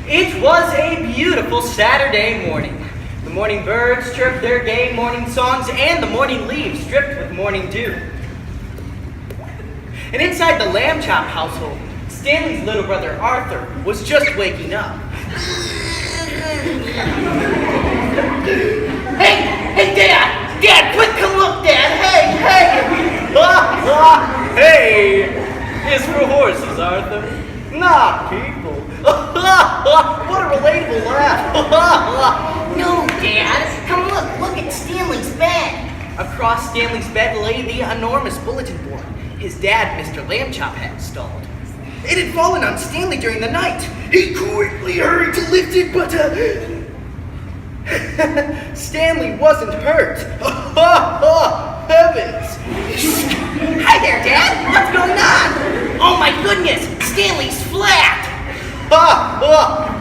It was a beautiful Saturday morning. The morning birds chirped their gay morning songs, and the morning leaves dripped with morning dew. And inside the lamb chop household, Stanley's little brother Arthur was just waking up. Hey, Dad! Dad, quick, come look, Dad! Hey! Hey is for horses, Arthur, not people. What a relatable laugh. No, Dad. Come look at Stanley's bed. Across Stanley's bed lay the enormous bulletin board his dad, Mr. Lambchop, had installed. It had fallen on Stanley during the night. He quickly hurried to lift it, but Stanley wasn't hurt. Heavens! Hi there, Dad. What's going on? Oh my goodness, Stanley's flat.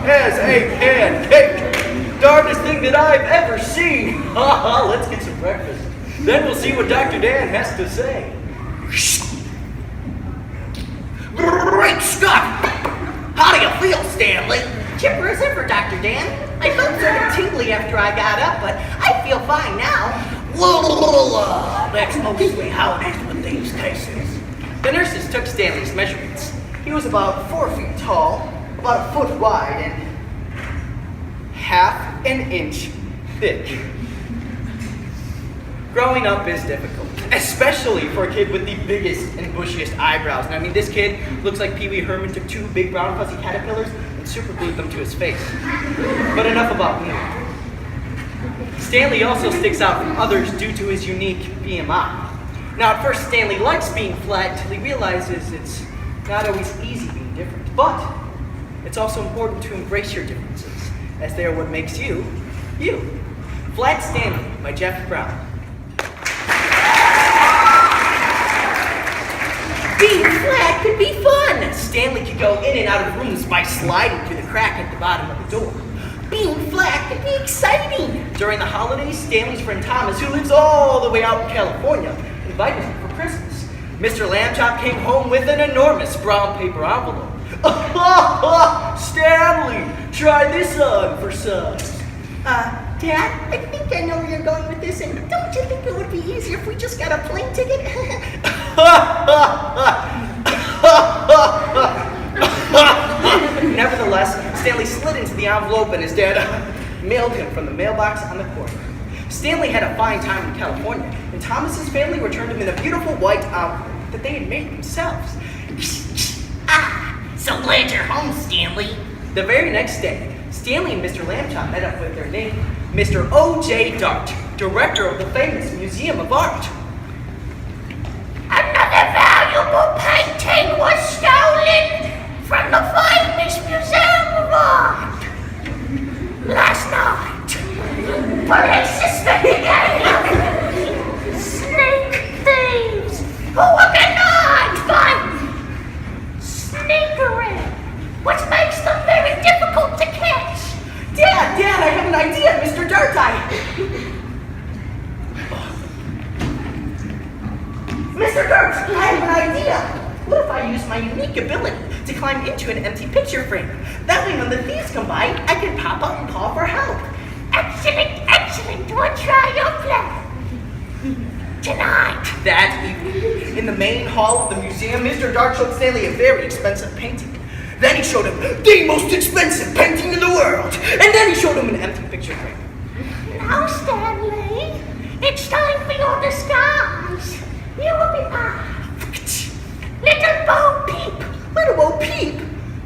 As a pancake. Darndest thing that I've ever seen. Let's get some breakfast. Then we'll see what Dr. Dan has to say. Great Scott! How do you feel, Stanley? Chipper as ever, Dr. Dan. I felt sort of tingly after I got up, but I feel fine now. That's mostly how it is with these cases. The nurses took Stanley's measurements. He was about 4 feet tall, about a foot wide, and half an inch thick. Growing up is difficult, especially for a kid with the biggest and bushiest eyebrows. And I mean, this kid looks like Pee Wee Herman took 2 big brown fuzzy caterpillars and super glued them to his face. But enough about me. Stanley also sticks out from others due to his unique BMI. Now, at first, Stanley likes being flat until he realizes it's not always easy being different. But it's also important to embrace your differences, as they are what makes you, you. Flat Stanley by Jeff Brown. Being flat could be fun. Stanley could go in and out of rooms by sliding through the crack at the bottom of the door. Being flat could be exciting. During the holidays, Stanley's friend Thomas, who lives all the way out in California, invited him for Christmas. Mr. Lambchop came home with an enormous brown paper envelope. Stanley, try this on for size. Dad, I think I know where you're going with this, and don't you think it would be easier if we just got a plane ticket? Nevertheless, Stanley slid into the envelope and his dad mailed him from the mailbox on the corner. Stanley had a fine time in California, and Thomas's family returned him in a beautiful white envelope that they had made themselves. So glad you're home, Stanley. The very next day, Stanley and Mr. Lambchop met up with their neighbor, Mr. O.J. Dart, director of the famous Museum of Art. Another valuable painting was stolen from the famous Museum of Art. Last night, police suspected snake thieves who were connived by sneakering, which makes them very difficult to catch. Dad, I have an idea, Mr. Dart. Mr. Dart, I have an idea. What if I use my unique ability to climb into an empty picture frame? That way when the thieves come by, I can pop out and call for help. Excellent. We'll try your plan. Tonight. That evening, in the main hall of the museum, Mr. Dart showed Stanley a very expensive painting. Then he showed him the most expensive painting in the world. And then he showed him an empty picture frame. Now, Stanley, it's time for your disguise. You will be Little Bo Peep. Little Bo Peep?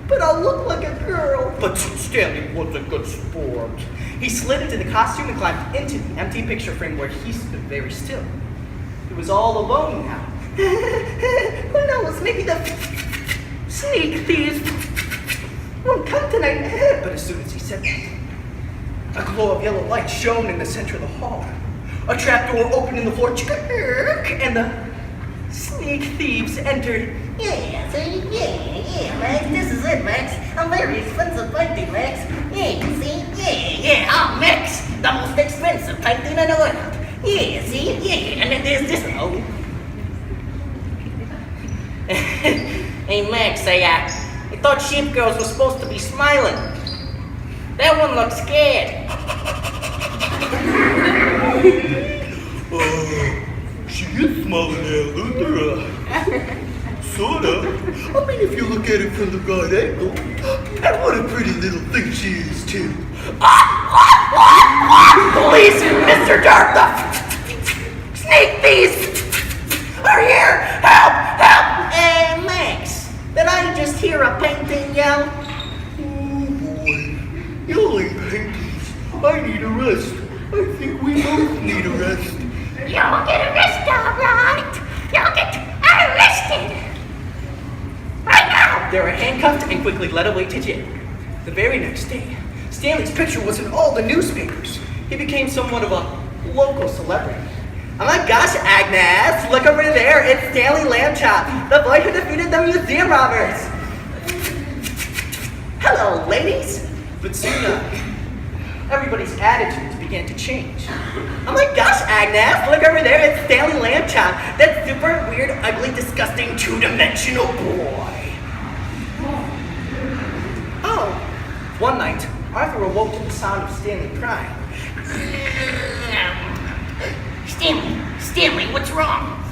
But I'll look like a girl. But Stanley was a good sport. He slid into the costume and climbed into the empty picture frame where he stood very still. He was all alone now. Who knows, maybe the sneak thieves won't come tonight. But as soon as he said that, a glow of yellow light shone in the center of the hall. A trapdoor opened in the floor, and the sneak thieves entered. Yeah, Max, this is it, Max. A very expensive painting, Max. Yeah, see? Yeah. Oh, Max, the most expensive painting in the world. Yeah, see? Yeah, and then there's this one. Oh. Hey, Max, I thought sheep girls were supposed to be smiling. That one looks scared. She is smiling at Luther. Sorta. I mean, if you look at it from the right angle, and what a pretty little thing she is, too. Police, Mr. Darth, snake thieves are here. Help, help. Hey, Max, did I just hear a painting yell? Oh, boy. Yelling paintings. I need a rest. I think we both need a rest. You'll get arrested, all right. You'll get arrested. Right now. They were handcuffed and quickly led away to jail. The very next day, Stanley's picture was in all the newspapers. He became somewhat of a local celebrity. Oh my gosh, Agnes, look over there. It's Stanley Lambchop, the boy who defeated the museum robbers. Hello, ladies. But soon everybody's attitudes began to change. Oh my gosh, Agnes, look over there. It's Stanley Lambchop, that super weird, ugly, disgusting, two-dimensional boy. Oh, one night, Arthur awoke to the sound of Stanley crying. Stanley, what's wrong?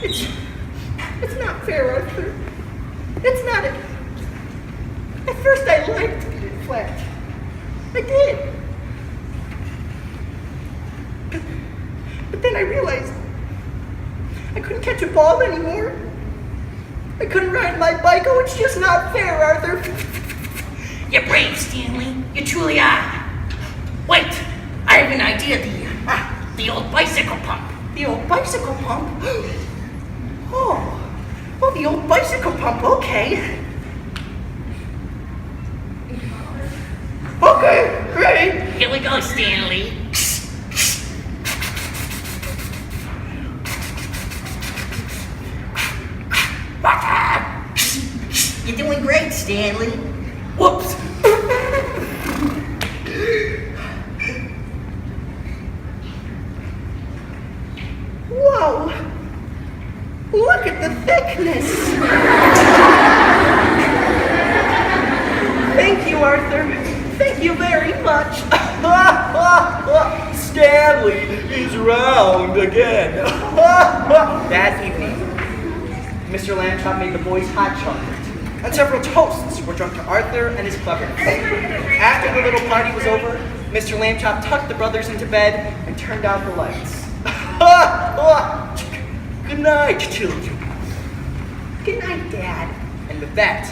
It's not fair, Arthur. It's not. At first I liked to be flat. I did. But then I realized I couldn't catch a ball anymore. I couldn't ride my bike. Oh, it's just not fair, Arthur. You're brave, Stanley. You truly are. Wait, I have an idea. The old bicycle pump. The old bicycle pump? Oh, the old bicycle pump, okay. Okay, great. Here we go, Stanley. You're doing great, Stanley. Whoops. Whoa. Look at the thickness. Thank you, Arthur. Thank you very much. Stanley is round again. That evening, Mr. Lambchop made the boys hot chocolate, and several toasts were drunk to Arthur and his cleverness. After the little party was over, Mr. Lambchop tucked the brothers into bed and turned out the lights. Good night, children. Good night, Dad. And with that,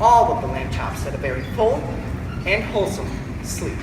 all of the Lambchops had a very full and wholesome sleep.